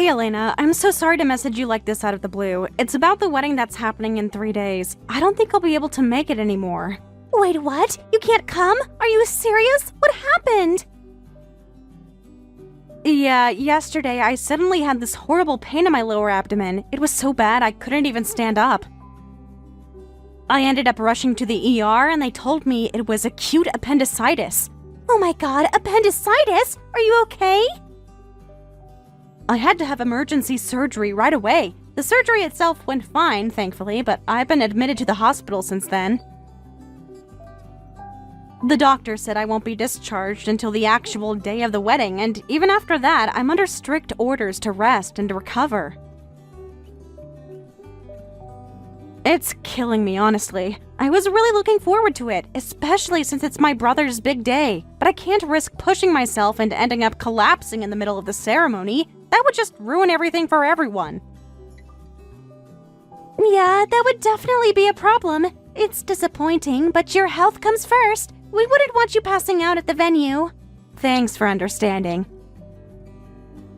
Hey Elena, I'm so sorry to message you like this out of the blue. It's about the wedding that's happening in 3 days. I don't think I'll be able to make it anymore. Wait, what? You can't come? Are you serious? What happened? Yeah, yesterday I suddenly had this horrible pain in my lower abdomen. It was so bad I couldn't even stand up. I ended up rushing to the ER and they told me it was acute appendicitis. Oh my god, appendicitis? Are you okay? I had to have emergency surgery right away. The surgery itself went fine, thankfully, but I've been admitted to the hospital since then. The doctor said I won't be discharged until the actual day of the wedding, and even after that, I'm under strict orders to rest and to recover. It's killing me, honestly. I was really looking forward to it, especially since it's my brother's big day, but I can't risk pushing myself and ending up collapsing in the middle of the ceremony. That would just ruin everything for everyone. Yeah, that would definitely be a problem. It's disappointing, but your health comes first. We wouldn't want you passing out at the venue. Thanks for understanding.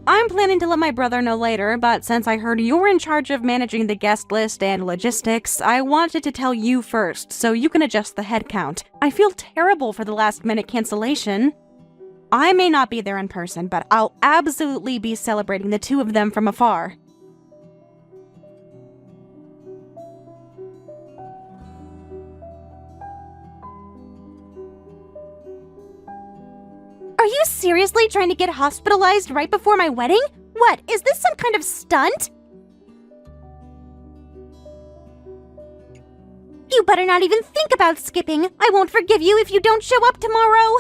I'm planning to let my brother know later, but since I heard you were in charge of managing the guest list and logistics, I wanted to tell you first so you can adjust the head count. I feel terrible for the last-minute cancellation. I may not be there in person, but I'll absolutely be celebrating the two of them from afar. Are you seriously trying to get hospitalized right before my wedding? What, is this some kind of stunt? You better not even think about skipping. I won't forgive you if you don't show up tomorrow.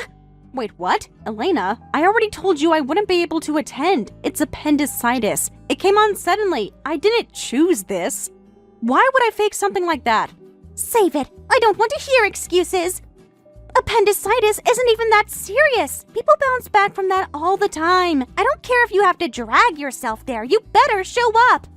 Wait, what? Elena, I already told you I wouldn't be able to attend. It's appendicitis. It came on suddenly. I didn't choose this. Why would I fake something like that? Save it. I don't want to hear excuses. Appendicitis isn't even that serious. People bounce back from that all the time. I don't care if you have to drag yourself there. You better show up.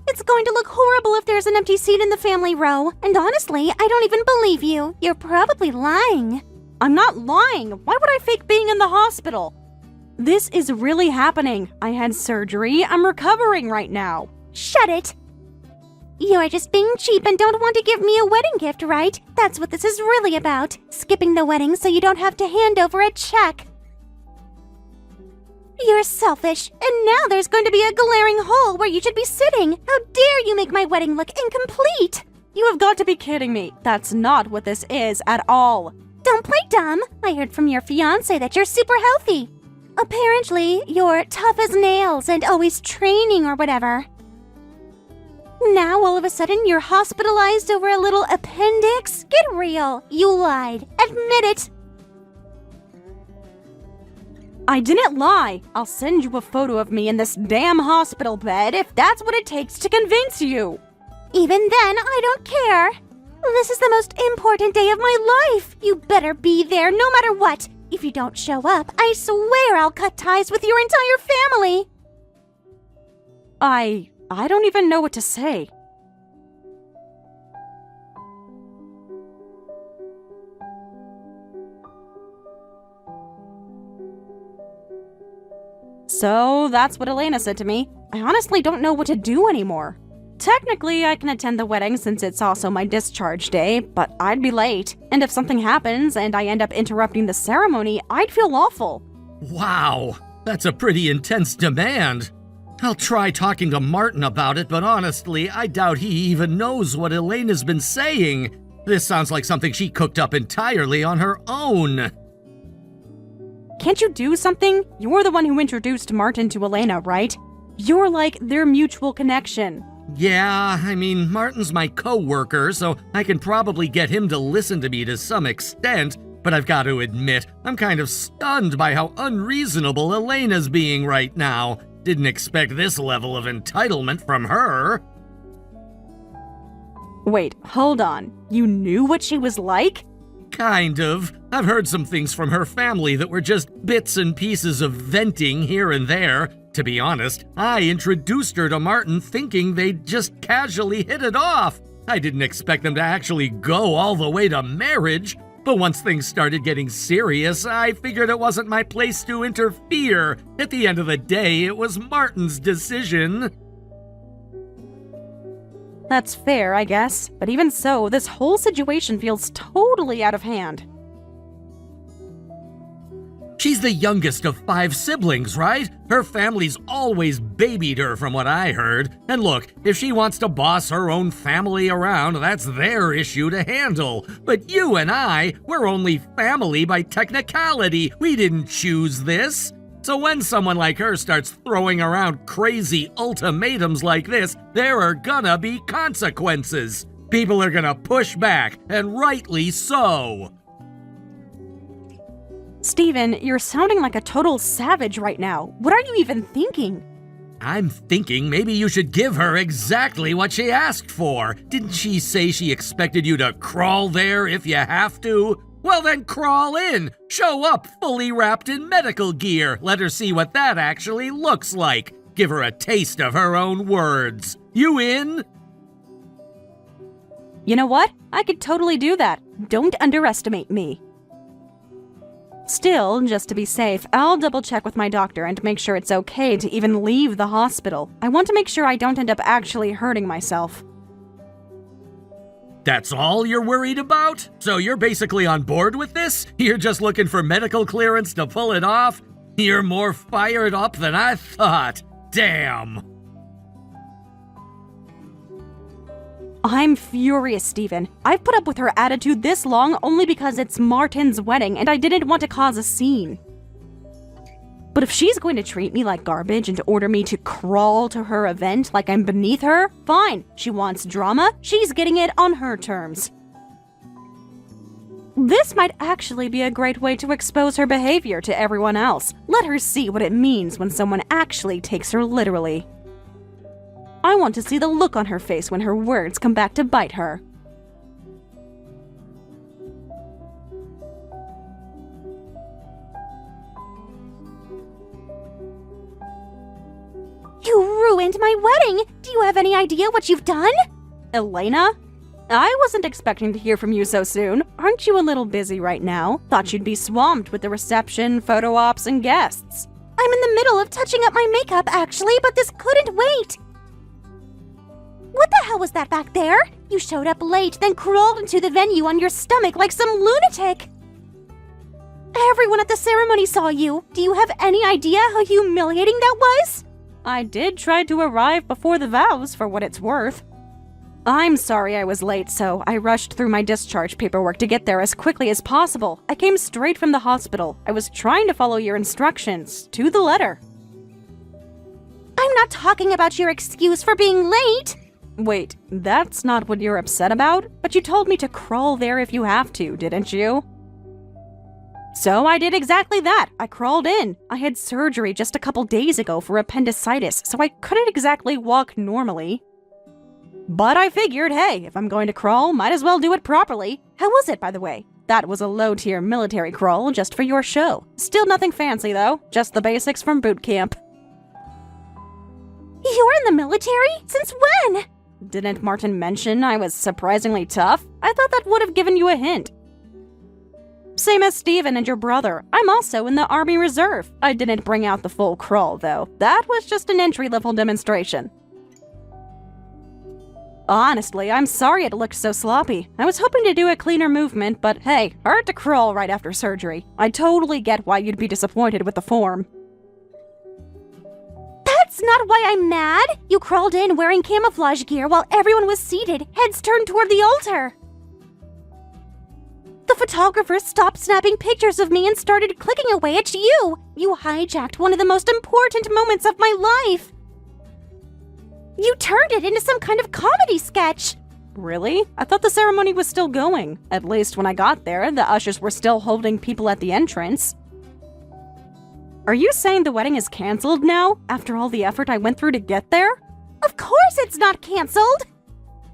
It's going to look horrible if there's an empty seat in the family row. And honestly, I don't even believe you. You're probably lying. I'm not lying. Why would I fake being in the hospital? This is really happening. I had surgery. I'm recovering right now. Shut it. You're just being cheap and don't want to give me a wedding gift, right? That's what this is really about. Skipping the wedding so you don't have to hand over a check. You're selfish, and now there's going to be a glaring hole where you should be sitting. How dare you make my wedding look incomplete? You have got to be kidding me. That's not what this is at all. Don't play dumb. I heard from your fiancé that you're super healthy. Apparently, you're tough as nails and always training or whatever. Now, all of a sudden, you're hospitalized over a little appendix? Get real. You lied. Admit it. I didn't lie. I'll send you a photo of me in this damn hospital bed if that's what it takes to convince you. Even then, I don't care. This is the most important day of my life. You better be there no matter what. If you don't show up, I swear I'll cut ties with your entire family. I don't even know what to say. So that's what Elena said to me. I honestly don't know what to do anymore. Technically, I can attend the wedding since it's also my discharge day, but I'd be late. And if something happens and I end up interrupting the ceremony, I'd feel awful. Wow, that's a pretty intense demand. I'll try talking to Martin about it, but honestly, I doubt he even knows what Elena's been saying. This sounds like something she cooked up entirely on her own. Can't you do something? You're the one who introduced Martin to Elena, right? You're like their mutual connection. Yeah, I mean, Martin's my co-worker, so I can probably get him to listen to me to some extent, but I've got to admit, I'm kind of stunned by how unreasonable Elena's being right now. Didn't expect this level of entitlement from her. Wait, hold on. You knew what she was like? Kind of. I've heard some things from her family that were just bits and pieces of venting here and there. To be honest, I introduced her to Martin thinking they'd just casually hit it off. I didn't expect them to actually go all the way to marriage. But once things started getting serious, I figured it wasn't my place to interfere. At the end of the day, it was Martin's decision. That's fair, I guess. But even so, this whole situation feels totally out of hand. She's the youngest of 5 siblings, right? Her family's always babied her from what I heard. And look, if she wants to boss her own family around, that's their issue to handle. But you and I, we're only family by technicality. We didn't choose this. So when someone like her starts throwing around crazy ultimatums like this, there are gonna be consequences. People are gonna push back, and rightly so. Steven, you're sounding like a total savage right now. What are you even thinking? I'm thinking maybe you should give her exactly what she asked for. Didn't she say she expected you to crawl there if you have to? Well then crawl in! Show up fully wrapped in medical gear. Let her see what that actually looks like. Give her a taste of her own words. You in? You know what? I could totally do that. Don't underestimate me. Still, just to be safe, I'll double check with my doctor and make sure it's okay to even leave the hospital. I want to make sure I don't end up actually hurting myself. That's all you're worried about? So you're basically on board with this? You're just looking for medical clearance to pull it off? You're more fired up than I thought. Damn. I'm furious, Steven. I've put up with her attitude this long only because it's Martin's wedding and I didn't want to cause a scene. But if she's going to treat me like garbage and order me to crawl to her event like I'm beneath her, fine. She wants drama, she's getting it on her terms. This might actually be a great way to expose her behavior to everyone else. Let her see what it means when someone actually takes her literally. I want to see the look on her face when her words come back to bite her. You ruined my wedding! Do you have any idea what you've done? Elena? I wasn't expecting to hear from you so soon. Aren't you a little busy right now? Thought you'd be swamped with the reception, photo ops, and guests. I'm in the middle of touching up my makeup, actually, but this couldn't wait. What the hell was that back there? You showed up late, then crawled into the venue on your stomach like some lunatic. Everyone at the ceremony saw you. Do you have any idea how humiliating that was? I did try to arrive before the vows, for what it's worth. I'm sorry I was late, so I rushed through my discharge paperwork to get there as quickly as possible. I came straight from the hospital. I was trying to follow your instructions, to the letter. I'm not talking about your excuse for being late. Wait, that's not what you're upset about? But you told me to crawl there if you have to, didn't you? So I did exactly that. I crawled in. I had surgery just a couple days ago for appendicitis, so I couldn't exactly walk normally. But I figured, hey, if I'm going to crawl, might as well do it properly. How was it, by the way? That was a low-tier military crawl just for your show. Still nothing fancy, though. Just the basics from boot camp. You're in the military? Since when? Didn't Martin mention I was surprisingly tough? I thought that would have given you a hint. Same as Steven and your brother. I'm also in the Army Reserve. I didn't bring out the full crawl, though. That was just an entry-level demonstration. Honestly, I'm sorry it looked so sloppy. I was hoping to do a cleaner movement, but hey, hard to crawl right after surgery. I totally get why you'd be disappointed with the form. That's not why I'm mad. You crawled in wearing camouflage gear while everyone was seated, heads turned toward the altar. The photographers stopped snapping pictures of me and started clicking away at you. You hijacked one of the most important moments of my life. You turned it into some kind of comedy sketch. Really? I thought the ceremony was still going. At least when I got there, the ushers were still holding people at the entrance. Are you saying the wedding is canceled now, after all the effort I went through to get there? Of course it's not canceled!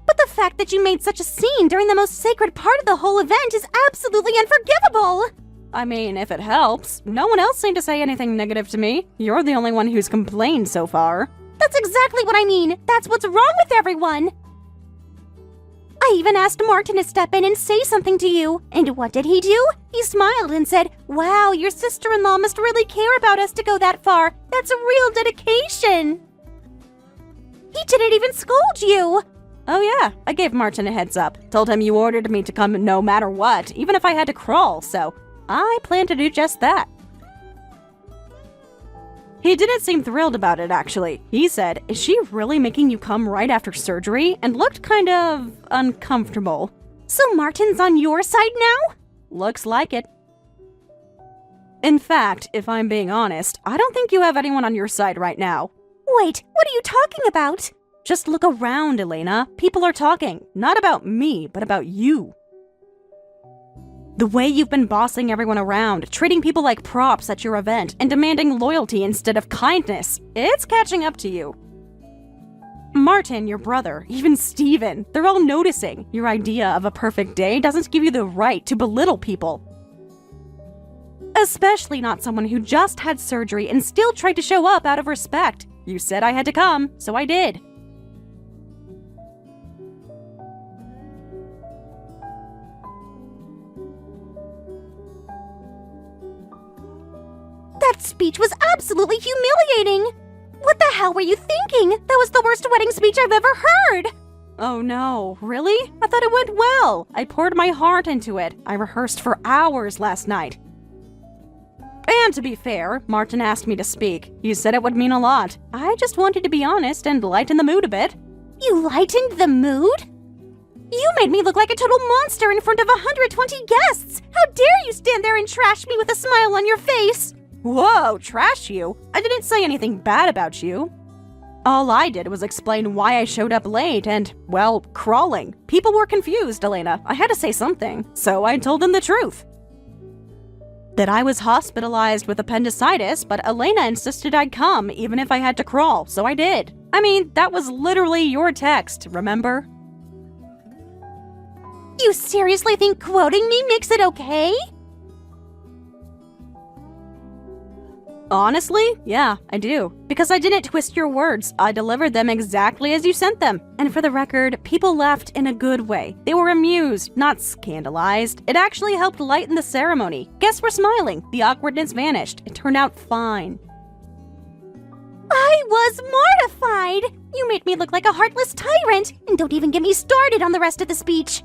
But the fact that you made such a scene during the most sacred part of the whole event is absolutely unforgivable! I mean, if it helps. No one else seemed to say anything negative to me. You're the only one who's complained so far. That's exactly what I mean! That's what's wrong with everyone! I even asked Martin to step in and say something to you. And what did he do? He smiled and said, "Wow, your sister-in-law must really care about us to go that far. That's a real dedication." He didn't even scold you. Oh yeah, I gave Martin a heads up. Told him you ordered me to come no matter what, even if I had to crawl, so I plan to do just that. He didn't seem thrilled about it, actually. He said, "Is she really making you come right after surgery?" and looked kind of uncomfortable. So Martin's on your side now? Looks like it. In fact, if I'm being honest, I don't think you have anyone on your side right now. Wait, what are you talking about? Just look around, Elena. People are talking. Not about me, but about you. The way you've been bossing everyone around, treating people like props at your event, and demanding loyalty instead of kindness, it's catching up to you. Martin, your brother, even Steven, they're all noticing. Your idea of a perfect day doesn't give you the right to belittle people. Especially not someone who just had surgery and still tried to show up out of respect. You said I had to come, so I did. That speech was absolutely humiliating! What the hell were you thinking? That was the worst wedding speech I've ever heard! Oh no, really? I thought it went well. I poured my heart into it. I rehearsed for hours last night. And to be fair, Martin asked me to speak. He said it would mean a lot. I just wanted to be honest and lighten the mood a bit. You lightened the mood? You made me look like a total monster in front of 120 guests! How dare you stand there and trash me with a smile on your face! Whoa, trash you? I didn't say anything bad about you. All I did was explain why I showed up late and, well, crawling. People were confused, Elena. I had to say something, so I told them the truth. That I was hospitalized with appendicitis, but Elena insisted I'd come even if I had to crawl, so I did. I mean, that was literally your text, remember? You seriously think quoting me makes it okay? Honestly, yeah, I do. Because I didn't twist your words. I delivered them exactly as you sent them. And for the record, people laughed in a good way. They were amused, not scandalized. It actually helped lighten the ceremony. Guests were smiling. The awkwardness vanished. It turned out fine. I was mortified! You made me look like a heartless tyrant, and don't even get me started on the rest of the speech.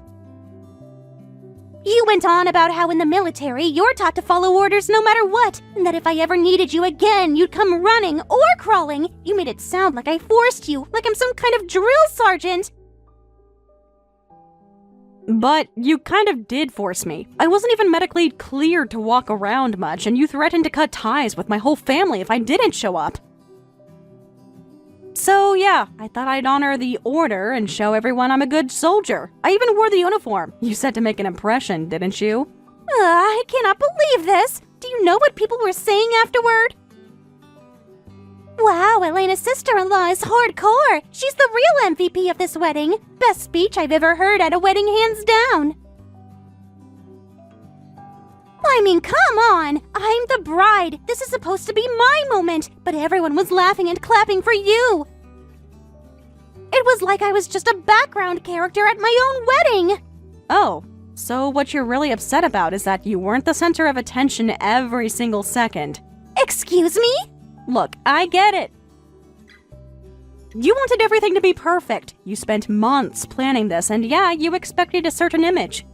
You went on about how in the military you're taught to follow orders no matter what, and that if I ever needed you again, you'd come running or crawling. You made it sound like I forced you, like I'm some kind of drill sergeant. But you kind of did force me. I wasn't even medically cleared to walk around much, and you threatened to cut ties with my whole family if I didn't show up. So yeah, I thought I'd honor the order and show everyone I'm a good soldier. I even wore the uniform. You said to make an impression, didn't you? I cannot believe this. Do you know what people were saying afterward? Wow, Elena's sister-in-law is hardcore. She's the real MVP of this wedding. Best speech I've ever heard at a wedding, hands down. I mean, come on! I'm the bride! This is supposed to be my moment! But everyone was laughing and clapping for you! It was like I was just a background character at my own wedding! Oh, so what you're really upset about is that you weren't the center of attention every single second. Excuse me? Look, I get it. You wanted everything to be perfect. You spent months planning this, and yeah, you expected a certain image.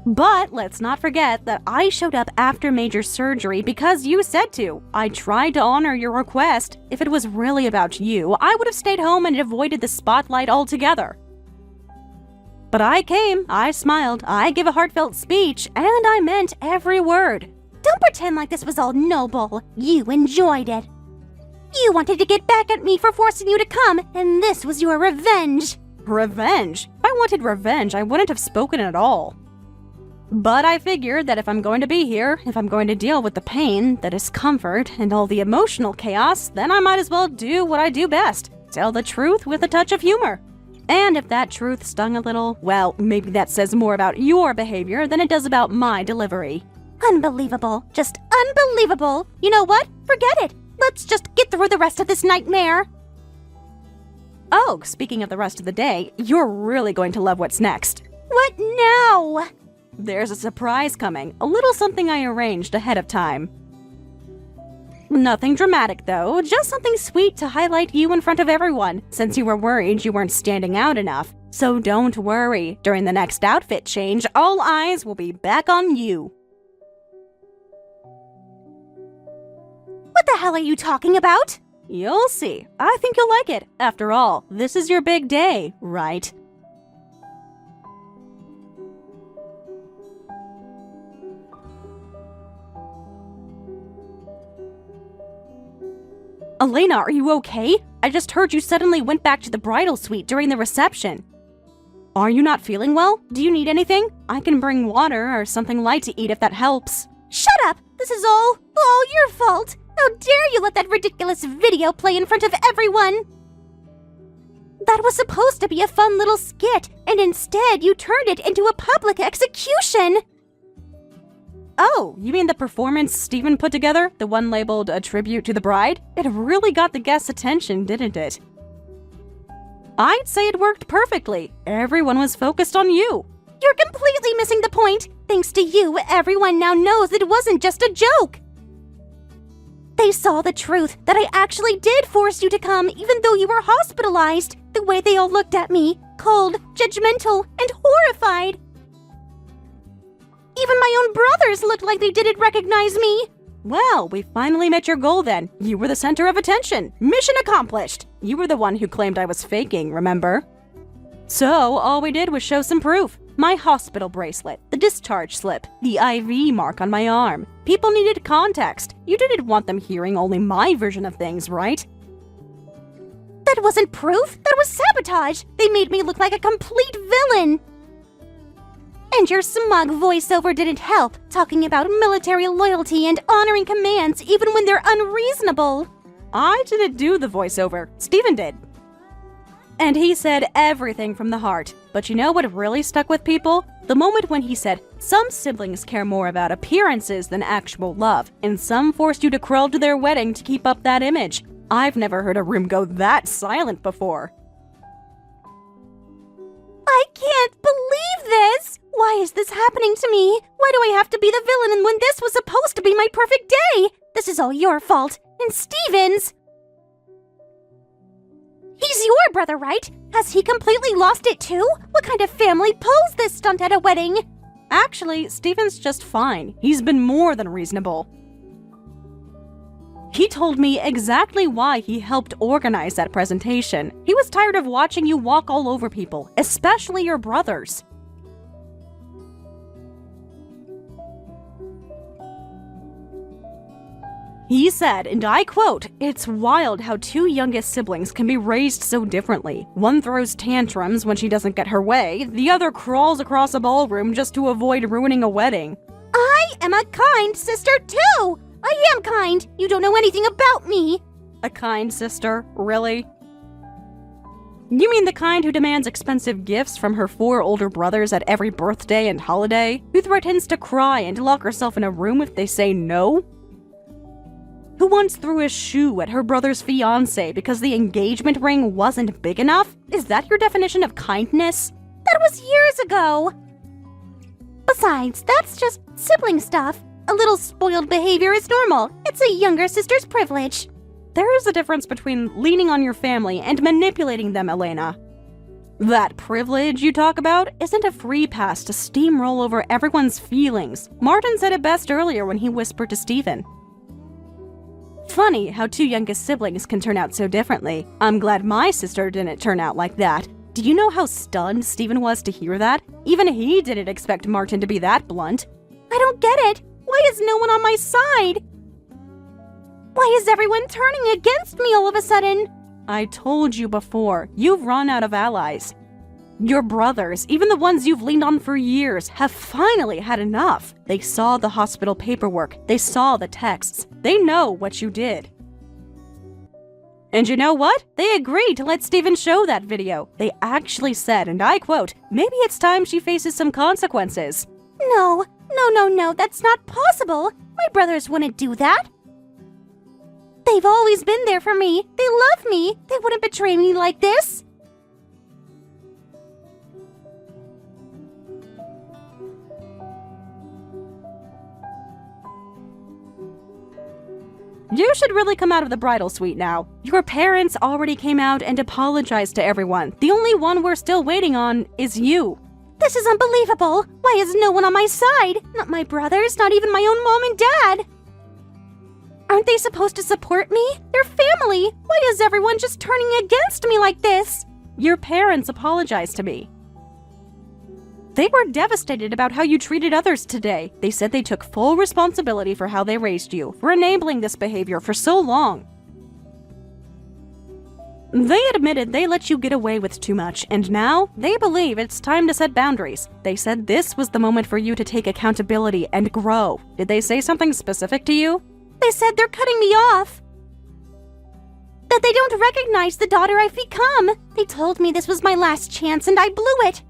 But let's not forget that I showed up after major surgery because you said to. I tried to honor your request. If it was really about you, I would have stayed home and avoided the spotlight altogether. But I came, I smiled, I gave a heartfelt speech, and I meant every word. Don't pretend like this was all noble. You enjoyed it. You wanted to get back at me for forcing you to come, and this was your revenge. Revenge? If I wanted revenge, I wouldn't have spoken at all. But I figured that if I'm going to be here, if I'm going to deal with the pain, the discomfort, and all the emotional chaos, then I might as well do what I do best. Tell the truth with a touch of humor. And if that truth stung a little, well, maybe that says more about your behavior than it does about my delivery. Unbelievable. Just unbelievable. You know what? Forget it. Let's just get through the rest of this nightmare. Oh, speaking of the rest of the day, you're really going to love what's next. What now? There's a surprise coming, a little something I arranged ahead of time. Nothing dramatic, though, just something sweet to highlight you in front of everyone, since you were worried you weren't standing out enough. So don't worry, during the next outfit change, all eyes will be back on you. What the hell are you talking about? You'll see. I think you'll like it. After all, this is your big day, right? Elena, are you okay? I just heard you suddenly went back to the bridal suite during the reception. Are you not feeling well? Do you need anything? I can bring water or something light to eat if that helps. Shut up! This is all your fault! How dare you let that ridiculous video play in front of everyone? That was supposed to be a fun little skit, and instead you turned it into a public execution! Oh, you mean the performance Steven put together? The one labeled A Tribute to the Bride? It really got the guests' attention, didn't it? I'd say it worked perfectly. Everyone was focused on you. You're completely missing the point. Thanks to you, everyone now knows it wasn't just a joke. They saw the truth, that I actually did force you to come even though you were hospitalized. The way they all looked at me, cold, judgmental, and horrified. Even my own brothers looked like they didn't recognize me. Well, we finally met your goal then. You were the center of attention. Mission accomplished. You were the one who claimed I was faking, remember? So, all we did was show some proof. My hospital bracelet, the discharge slip, the IV mark on my arm. People needed context. You didn't want them hearing only my version of things, right? That wasn't proof. That was sabotage. They made me look like a complete villain. And your smug voiceover didn't help, talking about military loyalty and honoring commands even when they're unreasonable. I didn't do the voiceover. Steven did. And he said everything from the heart. But you know what really stuck with people? The moment when he said, some siblings care more about appearances than actual love, and some forced you to crawl to their wedding to keep up that image. I've never heard a room go that silent before. I can't believe this! Why is this happening to me? Why do I have to be the villain when this was supposed to be my perfect day? This is all your fault, and Steven's. He's your brother, right? Has he completely lost it too? What kind of family pulls this stunt at a wedding? Actually, Steven's just fine. He's been more than reasonable. He told me exactly why he helped organize that presentation. He was tired of watching you walk all over people, especially your brothers. He said, and I quote, "It's wild how two youngest siblings can be raised so differently. One throws tantrums when she doesn't get her way, the other crawls across a ballroom just to avoid ruining a wedding." I am a kind sister too! I am kind! You don't know anything about me! A kind sister? Really? You mean the kind who demands expensive gifts from her 4 older brothers at every birthday and holiday? Who threatens to cry and lock herself in a room if they say no? Who once threw a shoe at her brother's fiancé because the engagement ring wasn't big enough? Is that your definition of kindness? That was years ago! Besides, that's just sibling stuff. A little spoiled behavior is normal. It's a younger sister's privilege. There is a difference between leaning on your family and manipulating them, Elena. That privilege you talk about isn't a free pass to steamroll over everyone's feelings. Martin said it best earlier when he whispered to Steven. Funny how 2 youngest siblings can turn out so differently. I'm glad my sister didn't turn out like that. Do you know how stunned Steven was to hear that? Even he didn't expect Martin to be that blunt. I don't get it. Why is no one on my side? Why is everyone turning against me all of a sudden? I told you before, you've run out of allies. Your brothers, even the ones you've leaned on for years, have finally had enough. They saw the hospital paperwork. They saw the texts. They know what you did. And you know what? They agreed to let Steven show that video. They actually said, and I quote, "Maybe it's time she faces some consequences." No, that's not possible. My brothers wouldn't do that. They've always been there for me. They love me. They wouldn't betray me like this. You should really come out of the bridal suite now. Your parents already came out and apologized to everyone. The only one we're still waiting on is you. This is unbelievable. Why is no one on my side? Not my brothers, not even my own mom and dad. Aren't they supposed to support me? They're family. Why is everyone just turning against me like this? Your parents apologized to me. They were devastated about how you treated others today. They said they took full responsibility for how they raised you, for enabling this behavior for so long. They admitted they let you get away with too much, and now they believe it's time to set boundaries. They said this was the moment for you to take accountability and grow. Did they say something specific to you? They said they're cutting me off. That they don't recognize the daughter I've become. They told me this was my last chance and I blew it.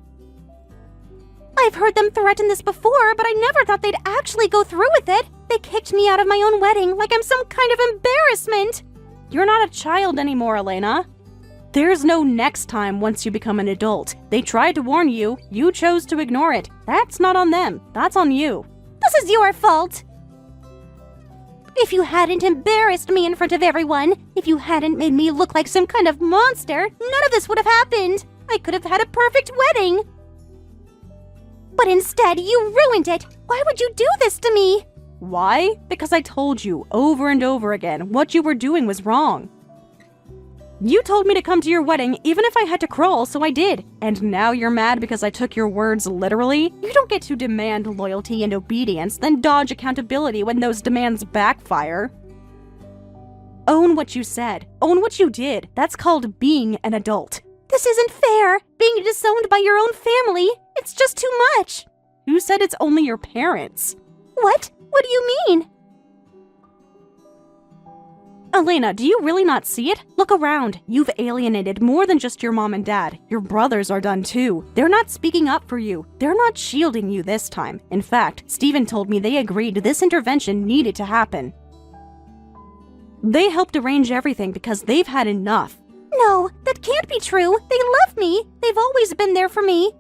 I've heard them threaten this before, but I never thought they'd actually go through with it. They kicked me out of my own wedding like I'm some kind of embarrassment. You're not a child anymore, Elena. There's no next time once you become an adult. They tried to warn you. You chose to ignore it. That's not on them. That's on you. This is your fault. If you hadn't embarrassed me in front of everyone, if you hadn't made me look like some kind of monster, none of this would have happened. I could have had a perfect wedding. But instead, you ruined it. Why would you do this to me? Why? Because I told you over and over again what you were doing was wrong. You told me to come to your wedding even if I had to crawl, so I did. And now you're mad because I took your words literally? You don't get to demand loyalty and obedience, then dodge accountability when those demands backfire. Own what you said. Own what you did. That's called being an adult. This isn't fair. Being disowned by your own family. It's just too much. Who said it's only your parents? What? What do you mean? Elena, do you really not see it? Look around. You've alienated more than just your mom and dad. Your brothers are done too. They're not speaking up for you. They're not shielding you this time. In fact, Steven told me they agreed this intervention needed to happen. They helped arrange everything because they've had enough. No, that can't be true. They love me. They've always been there for me.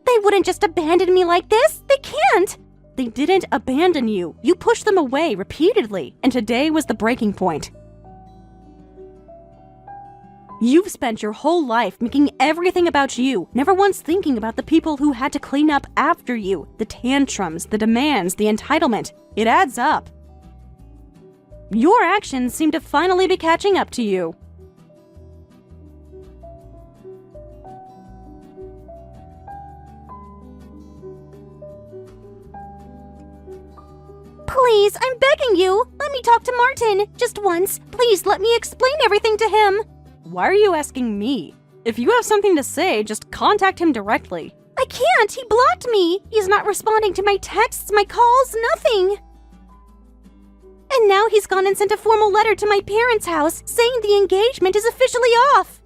They wouldn't just abandon me like this. They can't. They didn't abandon you. You pushed them away repeatedly, and today was the breaking point. You've spent your whole life making everything about you, never once thinking about the people who had to clean up after you, the tantrums, the demands, the entitlement. It adds up. Your actions seem to finally be catching up to you. Please, I'm begging you. Let me talk to Martin. Just once. Please let me explain everything to him. Why are you asking me? If you have something to say, just contact him directly. I can't. He blocked me. He's not responding to my texts, my calls, nothing. And now he's gone and sent a formal letter to my parents' house saying the engagement is officially off.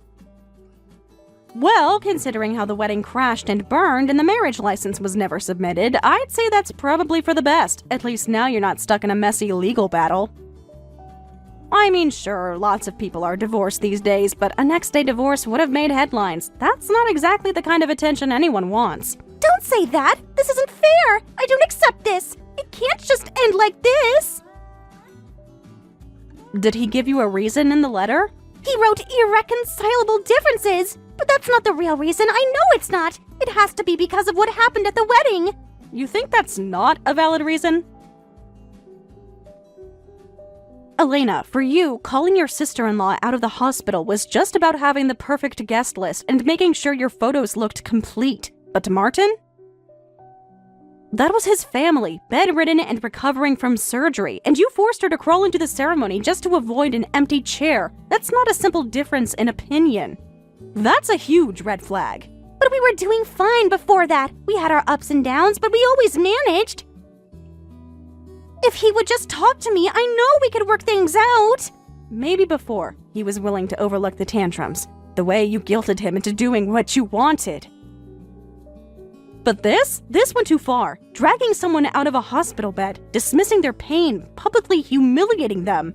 Well, considering how the wedding crashed and burned and the marriage license was never submitted, I'd say that's probably for the best. At least now you're not stuck in a messy legal battle. I mean, sure, lots of people are divorced these days, but a next-day divorce would have made headlines. That's not exactly the kind of attention anyone wants. Don't say that! This isn't fair! I don't accept this! It can't just end like this! Did he give you a reason in the letter? He wrote irreconcilable differences! But that's not the real reason. I know it's not. It has to be because of what happened at the wedding. You think that's not a valid reason? Elena, for you, calling your sister-in-law out of the hospital was just about having the perfect guest list and making sure your photos looked complete. But to Martin? That was his family, bedridden and recovering from surgery, and you forced her to crawl into the ceremony just to avoid an empty chair. That's not a simple difference in opinion. That's a huge red flag. But we were doing fine before that. We had our ups and downs, but we always managed. If he would just talk to me, I know we could work things out. Maybe before he was willing to overlook the tantrums, the way you guilted him into doing what you wanted. But this went too far. Dragging someone out of a hospital bed, dismissing their pain, publicly humiliating them.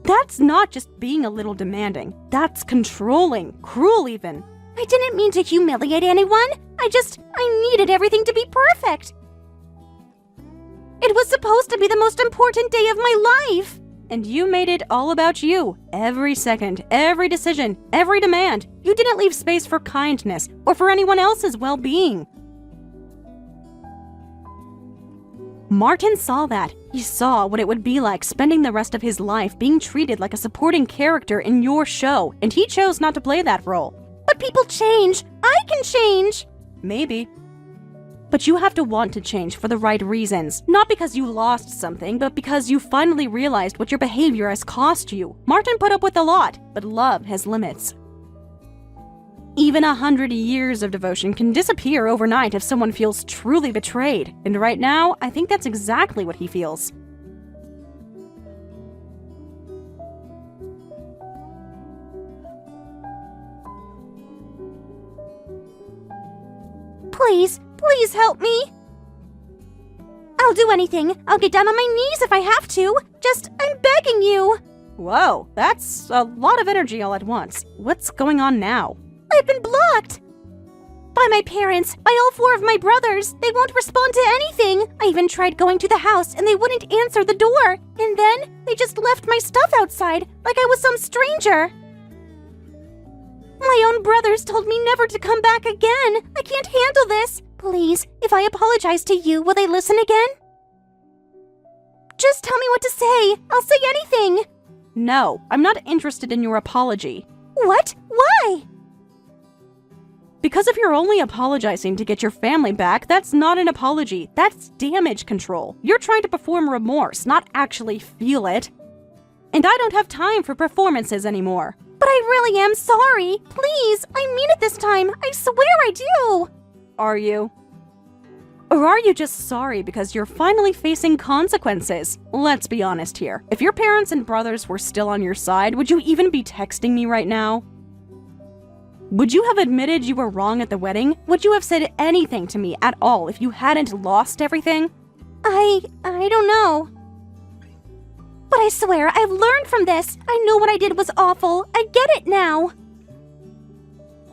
That's not just being a little demanding. That's controlling, cruel even. I didn't mean to humiliate anyone. I needed everything to be perfect. It was supposed to be the most important day of my life. And you made it all about you. Every second, every decision, every demand. You didn't leave space for kindness or for anyone else's well-being. Martin saw that. He saw what it would be like spending the rest of his life being treated like a supporting character in your show, and he chose not to play that role. But people change. I can change. Maybe. But you have to want to change for the right reasons. Not because you lost something, but because you finally realized what your behavior has cost you. Martin put up with a lot, but love has limits. Even 100 years of devotion can disappear overnight if someone feels truly betrayed. And right now, I think that's exactly what he feels. Please help me. I'll do anything. I'll get down on my knees if I have to. I'm begging you. Whoa, that's a lot of energy all at once. What's going on now? I've been blocked. By my parents, by all 4 of my brothers. They won't respond to anything. I even tried going to the house and they wouldn't answer the door. And then they just left my stuff outside like I was some stranger. My own brothers told me never to come back again. I can't handle this. Please, if I apologize to you, will they listen again? Just tell me what to say. I'll say anything. No, I'm not interested in your apology. What? Why? Because if you're only apologizing to get your family back, that's not an apology. That's damage control. You're trying to perform remorse, not actually feel it. And I don't have time for performances anymore. But I really am sorry. Please, I mean it this time. I swear I do. Are you? Or are you just sorry because you're finally facing consequences? Let's be honest here. If your parents and brothers were still on your side, would you even be texting me right now? Would you have admitted you were wrong at the wedding? Would you have said anything to me at all if you hadn't lost everything? I don't know. But I swear, I've learned from this. I know what I did was awful. I get it now.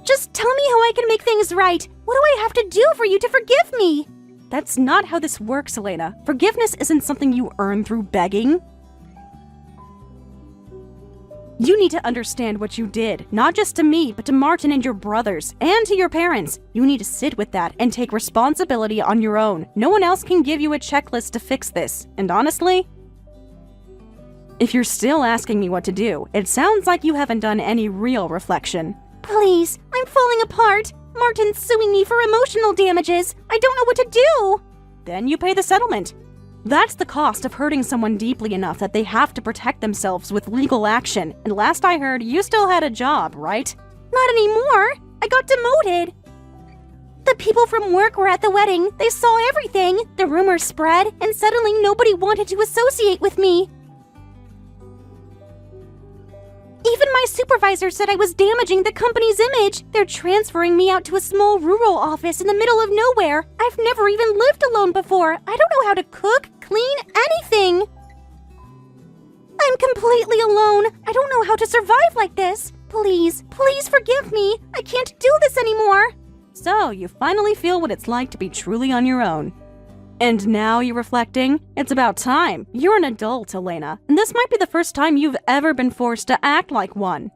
Just tell me how I can make things right. What do I have to do for you to forgive me? That's not how this works, Elena. Forgiveness isn't something you earn through begging. You need to understand what you did, not just to me, but to Martin and your brothers, and to your parents. You need to sit with that and take responsibility on your own. No one else can give you a checklist to fix this. And honestly, if you're still asking me what to do, it sounds like you haven't done any real reflection. Please, I'm falling apart. Martin's suing me for emotional damages. I don't know what to do. Then you pay the settlement. That's the cost of hurting someone deeply enough that they have to protect themselves with legal action. And last I heard, you still had a job, right? Not anymore. I got demoted. The people from work were at the wedding. They saw everything. The rumors spread, and suddenly nobody wanted to associate with me. Even my supervisor said I was damaging the company's image. They're transferring me out to a small rural office in the middle of nowhere. I've never even lived alone before. I don't know how to cook, clean, anything. I'm completely alone. I don't know how to survive like this. Please forgive me. I can't do this anymore. So, you finally feel what it's like to be truly on your own. And now you're reflecting? It's about time. You're an adult, Elena, and this might be the first time you've ever been forced to act like one.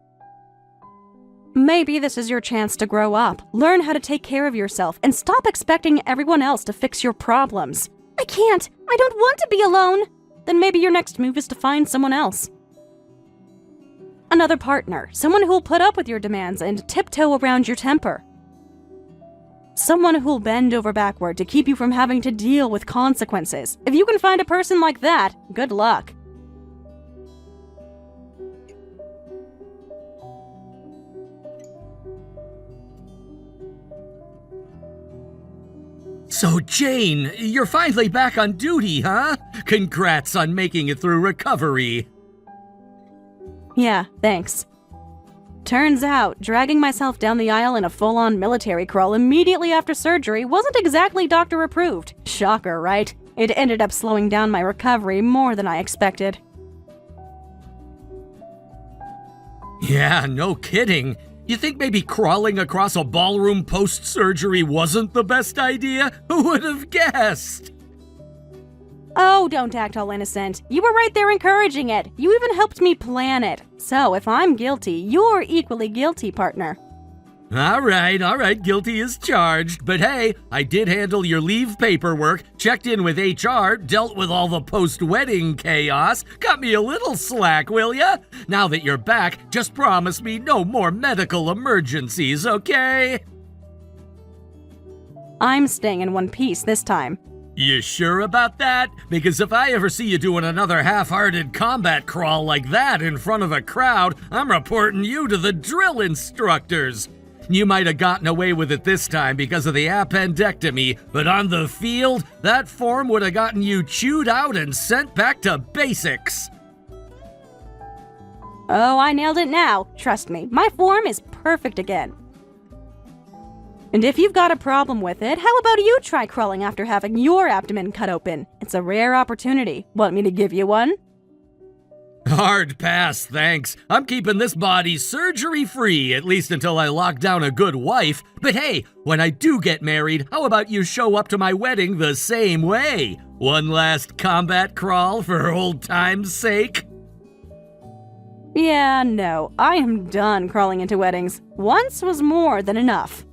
Maybe this is your chance to grow up, learn how to take care of yourself, and stop expecting everyone else to fix your problems. I can't. I don't want to be alone. Then maybe your next move is to find someone else. Another partner, someone who'll put up with your demands and tiptoe around your temper. Someone who'll bend over backward to keep you from having to deal with consequences. If you can find a person like that, good luck. So, Jane, you're finally back on duty, huh? Congrats on making it through recovery. Yeah, thanks. Turns out, dragging myself down the aisle in a full-on military crawl immediately after surgery wasn't exactly doctor-approved. Shocker, right? It ended up slowing down my recovery more than I expected. Yeah, no kidding. You think maybe crawling across a ballroom post-surgery wasn't the best idea? Who would have guessed? Oh, don't act all innocent. You were right there encouraging it. You even helped me plan it. So if I'm guilty, you're equally guilty, partner. All right, guilty as charged. But hey, I did handle your leave paperwork, checked in with HR, dealt with all the post-wedding chaos. Cut me a little slack, will ya? Now that you're back, just promise me no more medical emergencies, okay? I'm staying in one piece this time. You sure about that? Because if I ever see you doing another half-hearted combat crawl like that in front of a crowd, I'm reporting you to the drill instructors. You might have gotten away with it this time because of the appendectomy, but on the field, that form would have gotten you chewed out and sent back to basics. Oh, I nailed it now. Trust me, my form is perfect again. And if you've got a problem with it, how about you try crawling after having your abdomen cut open? It's a rare opportunity. Want me to give you one? Hard pass, thanks. I'm keeping this body surgery-free, at least until I lock down a good wife. But hey, when I do get married, how about you show up to my wedding the same way? One last combat crawl for old time's sake? Yeah, no. I am done crawling into weddings. Once was more than enough.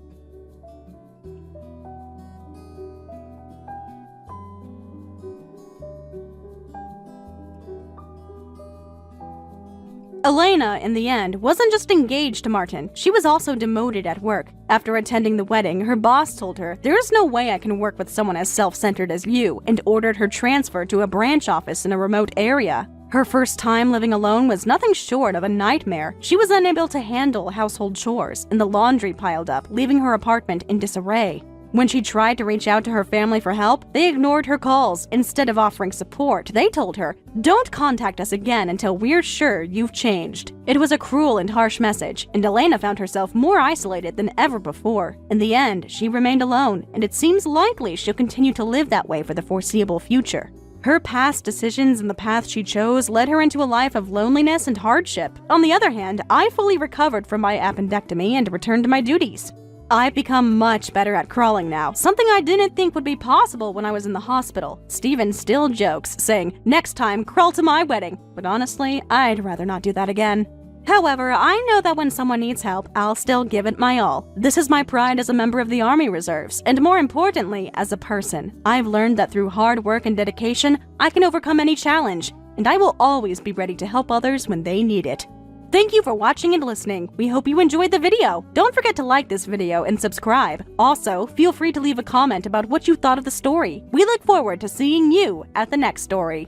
Elena, in the end, wasn't just engaged to Martin, she was also demoted at work. After attending the wedding, her boss told her, "There's no way I can work with someone as self-centered as you," and ordered her transferred to a branch office in a remote area. Her first time living alone was nothing short of a nightmare. She was unable to handle household chores, and the laundry piled up, leaving her apartment in disarray. When she tried to reach out to her family for help, they ignored her calls. Instead of offering support, they told her, "Don't contact us again until we're sure you've changed." It was a cruel and harsh message, and Elena found herself more isolated than ever before. In the end, she remained alone, and it seems likely she'll continue to live that way for the foreseeable future. Her past decisions and the path she chose led her into a life of loneliness and hardship. On the other hand, I fully recovered from my appendectomy and returned to my duties. I've become much better at crawling now, something I didn't think would be possible when I was in the hospital. Steven still jokes, saying, "Next time, crawl to my wedding." But honestly, I'd rather not do that again. However, I know that when someone needs help, I'll still give it my all. This is my pride as a member of the Army Reserves, and more importantly, as a person. I've learned that through hard work and dedication, I can overcome any challenge, and I will always be ready to help others when they need it. Thank you for watching and listening. We hope you enjoyed the video. Don't forget to like this video and subscribe. Also, feel free to leave a comment about what you thought of the story. We look forward to seeing you at the next story.